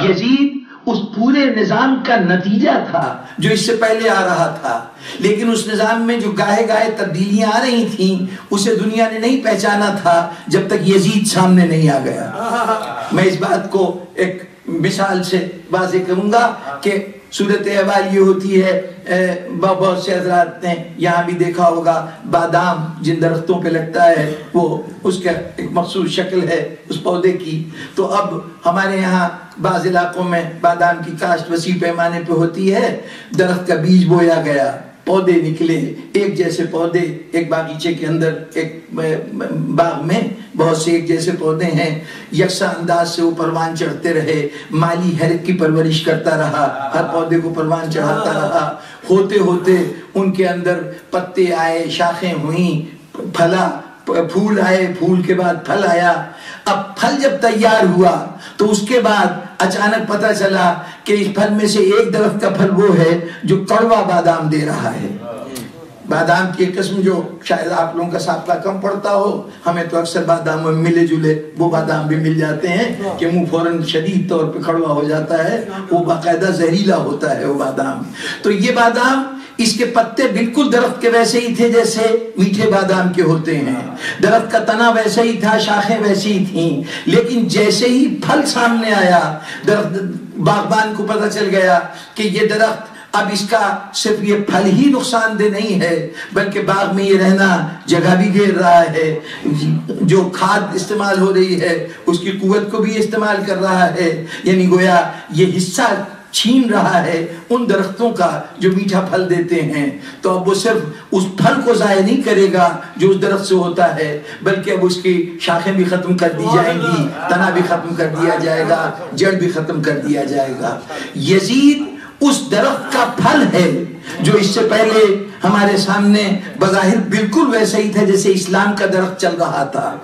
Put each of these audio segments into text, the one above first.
یزید اس پورے نظام کا نتیجہ تھا جو اس سے پہلے آ رہا تھا، لیکن اس نظام میں جو گاہے گاہے تبدیلیاں آ رہی تھیں اسے دنیا نے نہیں پہچانا تھا جب تک یزید سامنے نہیں آ گیا۔ میں اس بات کو ایک مثال سے واضح کروں گا کہ صورت احوال یہ ہوتی ہے، بہت سے حضرات نے یہاں بھی دیکھا ہوگا بادام جن درختوں پہ لگتا ہے وہ اس کا ایک مخصوص شکل ہے اس پودے کی، تو اب ہمارے یہاں بعض علاقوں میں بادام کی کاشت وسیع پیمانے پہ ہوتی ہے، درخت کا بیج بویا گیا، پودے نکلے، ایک جیسے پودے ایک باغیچے کے اندر، ایک باغ میں بہت سے ایک جیسے پودے ہیں، یکساں انداز سے وہ پروان چڑھتے رہے، مالی حرک کی پرورش کرتا رہا، ہر پودے کو پروان چڑھاتا رہا، ہوتے ہوتے ان کے اندر پتے آئے، شاخیں ہوئیں، پھول آئے، پھول کے بعد پھل آیا۔ اب پھل جب تیار ہوا تو اس کے بعد اچانک پتہ چلا کہ اس پھل میں سے ایک درخت کا پھل وہ ہے جو کڑوا بادام دے رہا ہے۔ بادام کی ایک قسم جو شاید آپ لوگوں کا سابقہ کم پڑتا ہو، ہمیں تو اکثر بادام میں ملے جلے وہ بادام بھی مل جاتے ہیں کہ منہ فوراً شدید طور پہ کڑوا ہو جاتا ہے، وہ باقاعدہ زہریلا ہوتا ہے وہ بادام۔ تو یہ بادام، اس کے پتے بالکل درخت کے ویسے ہی تھے جیسے میٹھے بادام کے ہوتے ہیں، درخت کا تنا ویسا ہی تھا، شاخیں ویسی ہی تھیں، لیکن جیسے ہی پھل سامنے آیا درخت، باغبان کو پتہ چل گیا کہ یہ درخت اب اس کا صرف یہ پھل ہی نقصان دہ نہیں ہے بلکہ باغ میں یہ رہنا جگہ بھی گھیر رہا ہے، جو کھاد استعمال ہو رہی ہے اس کی قوت کو بھی استعمال کر رہا ہے، یعنی گویا یہ حصہ چھین رہا ہے ان درختوں کا جو میٹھا پھل دیتے ہیں۔ تو اب وہ صرف اس پھل کو ضائع نہیں کرے گا جو اس درخت سے ہوتا ہے، بلکہ اب اس کی شاخیں بھی ختم کر دی جائیں گی، تنا بھی ختم کر دیا جائے گا، جڑ بھی ختم کر دیا جائے گا۔ یزید اس درخت کا پھل ہے جو اس سے پہلے ہمارے سامنے بظاہر بالکل ویسا ہی تھا جیسے اسلام کا درخت چل رہا تھا،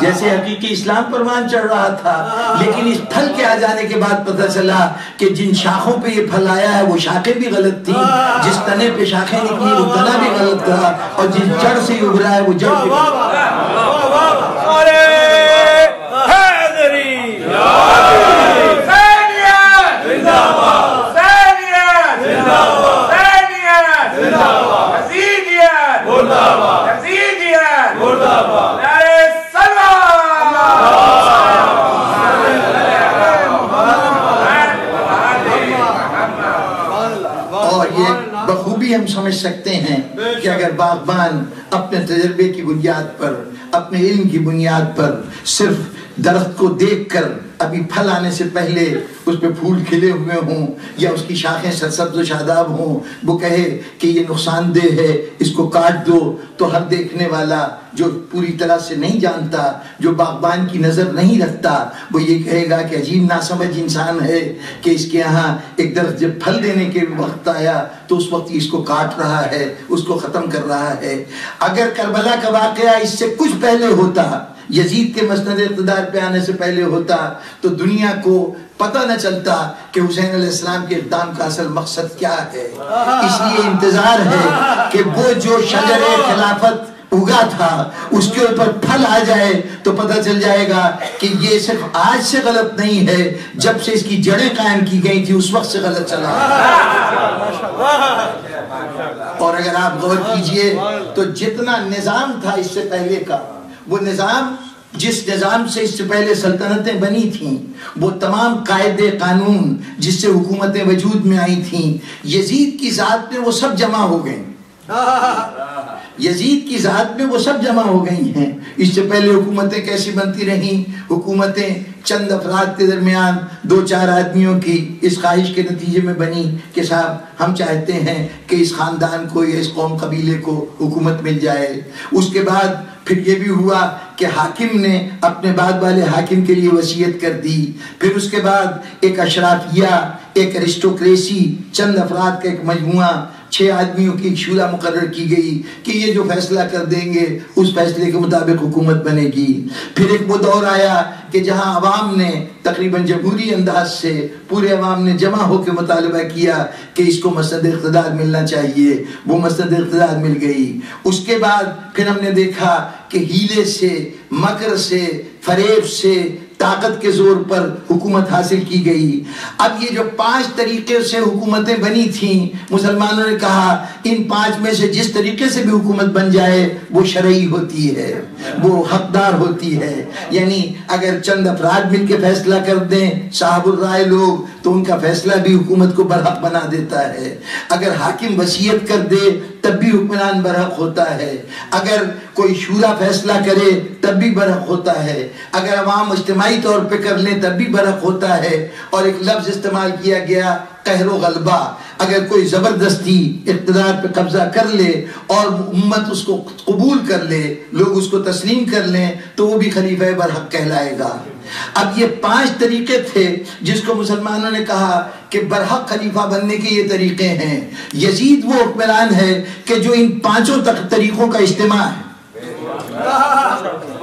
جیسے حقیقی اسلام پروان چڑھ رہا تھا، لیکن اس پھل کے آ جانے کے بعد پتہ چلا کہ جن شاخوں پہ یہ پھل آیا ہے وہ شاخیں بھی غلط تھیں، جس تنے پہ شاخیں نکلی وہ تنا بھی غلط تھا، اور جس جڑ سے یہ ابھرا ہے وہ جڑ بھی غلط ہم سمجھ سکتے ہیں کہ اگر باغبان اپنے تجربے کی بنیاد پر، اپنے علم کی بنیاد پر صرف درخت کو دیکھ کر ابھی پھل آنے سے پہلے اس پہ پھول کھلے ہوئے ہوں یا اس کی شاخیں سرسبز و شاداب ہوں وہ کہے کہ یہ نقصان دہ ہے اس کو کاٹ دو، تو ہر دیکھنے والا جو پوری طرح سے نہیں جانتا، جو باغبان کی نظر نہیں رکھتا، وہ یہ کہے گا کہ عجیب ناسمجھ انسان ہے کہ اس کے یہاں ایک درخت جب پھل دینے کے وقت آیا تو اس وقت اس کو کاٹ رہا ہے، اس کو ختم کر رہا ہے۔ اگر کربلا کا واقعہ اس سے کچھ پہلے ہوتا، یزید کے مسند اقتدار پہ آنے سے پہلے ہوتا، تو دنیا کو پتہ نہ چلتا کہ حسین علیہ السلام کے اقدام کا اصل مقصد کیا ہے۔ اس لیے انتظار ہے کہ وہ جو شجر خلافت اگا تھا اس کے اوپر پھل آ جائے تو پتہ چل جائے گا کہ یہ صرف آج سے غلط نہیں ہے، جب سے اس کی جڑیں قائم کی گئی تھی اس وقت سے غلط چلا۔ اور اگر آپ غور کیجئے تو جتنا نظام تھا اس سے پہلے کا، وہ نظام جس نظام سے اس سے پہلے سلطنتیں بنی تھیں، وہ تمام قاعدے قانون جس سے حکومتیں وجود میں آئی تھیں، یزید کی ذات میں وہ سب جمع ہو گئیں۔ یزید کی ذات میں وہ سب جمع ہو گئی ہیں۔ اس سے پہلے حکومتیں کیسی بنتی رہیں؟ حکومتیں چند افراد کے درمیان دو چار آدمیوں کی اس خواہش کے نتیجے میں بنی کہ صاحب ہم چاہتے ہیں کہ اس خاندان کو یا اس قوم قبیلے کو حکومت مل جائے۔ اس کے بعد پھر یہ بھی ہوا کہ حاکم نے اپنے بعد والے حاکم کے لیے وصیت کر دی۔ پھر اس کے بعد ایک اشرافیہ، ایک ارسٹوکریسی، چند افراد کا ایک مجموعہ، 6 آدمیوں کی ایک شورا مقرر کی گئی کہ یہ جو فیصلہ کر دیں گے اس فیصلے کے مطابق حکومت بنے گی۔ پھر ایک وہ دور آیا کہ جہاں عوام نے تقریباً جمہوری انداز سے پورے عوام نے جمع ہو کے مطالبہ کیا کہ اس کو مسند اقتدار ملنا چاہیے، وہ مسند اقتدار مل گئی۔ اس کے بعد پھر ہم نے دیکھا کہ ہیلے سے، مکر سے، فریب سے، طاقت کے زور پر حکومت حاصل کی گئی۔ اب یہ جو 5 طریقے سے حکومتیں بنی تھیں، مسلمانوں نے کہا ان 5 میں سے جس طریقے سے بھی حکومت بن جائے وہ شرعی ہوتی ہے، وہ حقدار ہوتی ہے۔ یعنی اگر چند افراد مل کے فیصلہ کر دیں صاحب الرائے لوگ، تو ان کا فیصلہ بھی حکومت کو برحق بنا دیتا ہے۔ اگر حاکم وصیت کر دے تب بھی حکمران برحق ہوتا ہے، اگر کوئی شورا فیصلہ کرے تب بھی برحق ہوتا ہے، اگر عوام اجتماعی طور پہ کر لیں تب بھی برحق ہوتا ہے۔ اور ایک لفظ استعمال کیا گیا قہر و غلبہ، اگر کوئی زبردستی اقتدار پہ قبضہ کر لے اور امت اس کو قبول کر لے، لوگ اس کو تسلیم کر لیں، تو وہ بھی خلیفہ برحق کہلائے گا۔ اب یہ 5 طریقے تھے جس کو مسلمانوں نے کہا کہ برحق خلیفہ بننے کے یہ طریقے ہیں۔ یزید وہ حکمران ہے کہ جو ان 5 طریقوں کا اجتماع ہے۔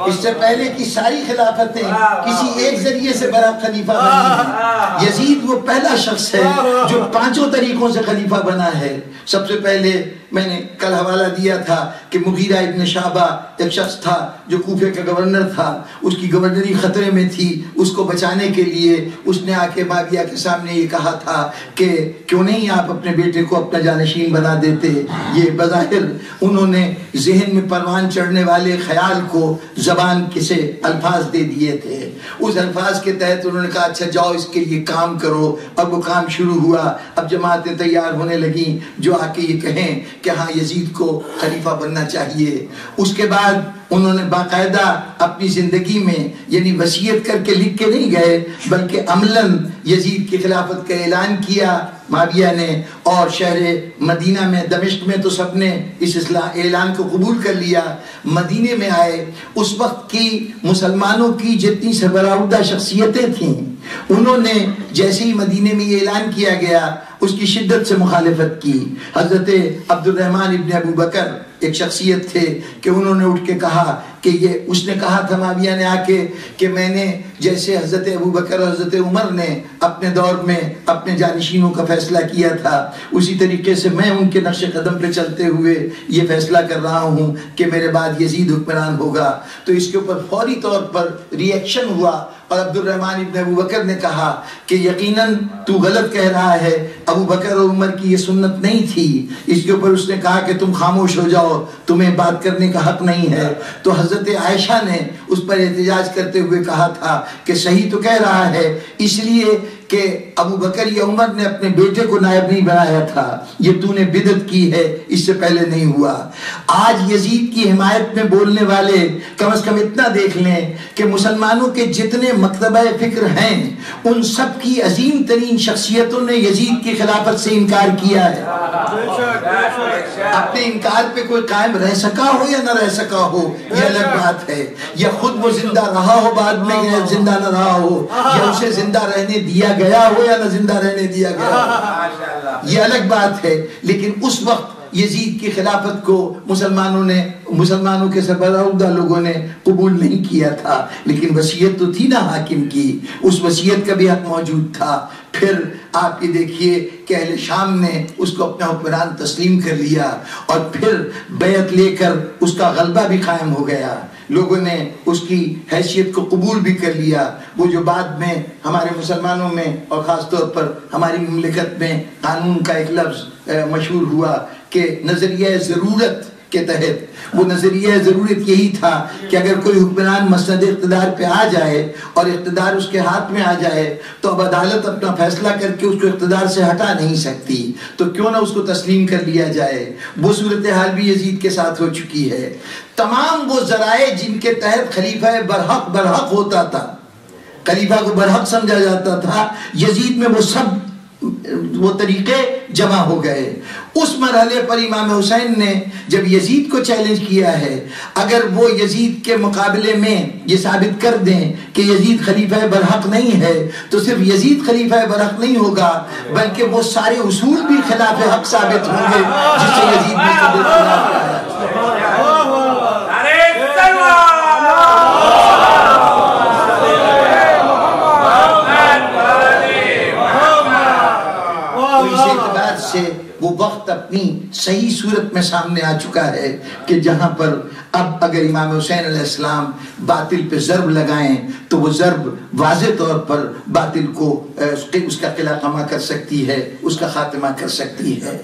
اس سے پہلے کی ساری خلافتیں کسی ایک ذریعے سے برحق خلیفہ بنی ہیں۔ یزید وہ پہلا شخص ہے جو 5 طریقوں سے خلیفہ بنا ہے۔ سب سے پہلے میں نے کل حوالہ دیا تھا کہ مغیرہ ابن شعبہ ایک شخص تھا جو کوفے کا گورنر تھا، اس کی گورنری خطرے میں تھی، اس کو بچانے کے لیے اس نے آ کے معاویہ کے سامنے یہ کہا تھا کہ کیوں نہیں آپ اپنے بیٹے کو اپنا جانشین بنا دیتے۔ یہ بظاہر انہوں نے ذہن میں پروان چڑھنے والے خیال کو زبان سے الفاظ دے دیے تھے، اس الفاظ کے تحت انہوں نے کہا اچھا جاؤ اس کے لیے کام کرو۔ اب وہ کام شروع ہوا، اب جماعتیں تیار ہونے لگیں جو آ کے یہ کہیں کہ ہاں یزید کو خلیفہ بننا چاہیے۔ اس کے بعد انہوں نے باقاعدہ اپنی زندگی میں یعنی وصیت کر کے لکھ کے نہیں گئے بلکہ عملاً یزید کی خلافت کا اعلان کیا معاویہ نے، اور شہر مدینہ میں دمشق میں تو سب نے اس اعلان کو قبول کر لیا۔ مدینے میں آئے، اس وقت کی مسلمانوں کی جتنی سربراہدہ شخصیتیں تھیں انہوں نے جیسے ہی مدینے میں یہ اعلان کیا گیا اس کی شدت سے مخالفت کی۔ حضرت عبد الرحمن ابن ابو بکر ایک شخصیت تھے کہ انہوں نے اٹھ کے کہا کہ یہ اس نے کہا تھا معاویہ نے آ کے کہ میں نے جیسے حضرت ابو بکر اور حضرت عمر نے اپنے دور میں اپنے جانشینوں کا فیصلہ کیا تھا، اسی طریقے سے میں ان کے نقش قدم پہ چلتے ہوئے یہ فیصلہ کر رہا ہوں کہ میرے بعد یزید حکمران ہوگا۔ تو اس کے اوپر فوری طور پر ری ایکشن ہوا اور عبد الرحمن ابن ابو بکر نے کہا کہ یقیناً تو غلط کہہ رہا ہے، ابو بکر اور عمر کی یہ سنت نہیں تھی۔ اس کے اوپر اس نے کہا کہ تم خاموش ہو جاؤ، تمہیں بات کرنے کا حق نہیں ہے۔ تو حضرت عائشہ نے اس پر احتجاج کرتے ہوئے کہا تھا کہ صحیح تو کہہ رہا ہے، اس لیے کہ ابو بکر یا عمر نے اپنے بیٹے کو نائب نہیں بنایا تھا، یہ تو نے بدعت کی ہے، اس سے پہلے نہیں ہوا۔ آج یزید کی حمایت میں بولنے والے کم از کم اتنا دیکھ لیں کہ مسلمانوں کے جتنے مکتبہ فکر ہیں ان سب کی عظیم ترین شخصیتوں نے یزید کی خلافت سے انکار کیا ہے۔ اپنے انکار پہ کوئی قائم رہ سکا ہو یا نہ رہ سکا ہو یہ الگ بات ہے، یا خود وہ زندہ رہا ہو بعد میں یا زندہ نہ رہا ہو، یا اسے زندہ رہنے دیا گیا ہو یا نہ زندہ رہنے دیا گیا ہو، یہ الگ بات ہے۔ لیکن اس وقت یزید کی خلافت کو مسلمانوں کے سربراہدہ لوگوں نے قبول نہیں کیا تھا، لیکن وصیت تو تھی نا حاکم کی، اس وصیت کا بھی حق موجود تھا۔ پھر آپ یہ دیکھیے کہ اہل شام نے اس کو اپنا حکمران تسلیم کر لیا اور پھر بیعت لے کر اس کا غلبہ بھی قائم ہو گیا، لوگوں نے اس کی حیثیت کو قبول بھی کر لیا۔ وہ جو بعد میں ہمارے مسلمانوں میں اور خاص طور پر ہماری مملکت میں قانون کا ایک لفظ مشہور ہوا کہ نظریہ ضرورت کے تحت، وہ نظریہ ضرورت یہی تھا کہ اگر کوئی حکمران مسند اقتدار پہ آ جائے اور اقتدار اس کے ہاتھ میں آ جائے تو اب عدالت اپنا فیصلہ کر کے اس کو اقتدار سے ہٹا نہیں سکتی، تو کیوں نہ اس کو تسلیم کر لیا جائے۔ وہ صورتحال بھی یزید کے ساتھ ہو چکی ہے۔ تمام وہ ذرائع جن کے تحت خلیفہ برحق ہوتا تھا، خلیفہ کو برحق سمجھا جاتا تھا، یزید میں وہ طریقے جمع ہو گئے۔ اس مرحلے پر امام حسین نے جب یزید کو چیلنج کیا ہے، اگر وہ یزید کے مقابلے میں یہ ثابت کر دیں کہ یزید خلیفہ برحق نہیں ہے تو صرف یزید خلیفہ برحق نہیں ہوگا بلکہ وہ سارے اصول بھی خلاف حق ثابت ہوں گے جس سے یزید نے قبول کیا۔ اعتبار سے وہ وقت اپنی صحیح صورت میں سامنے آ چکا ہے کہ جہاں پر اب اگر امام حسین علیہ السلام باطل پہ ضرب لگائیں تو وہ ضرب واضح طور پر باطل کو اس کا قلعہ خامہ کر سکتی ہے، اس کا خاتمہ کر سکتی ہے۔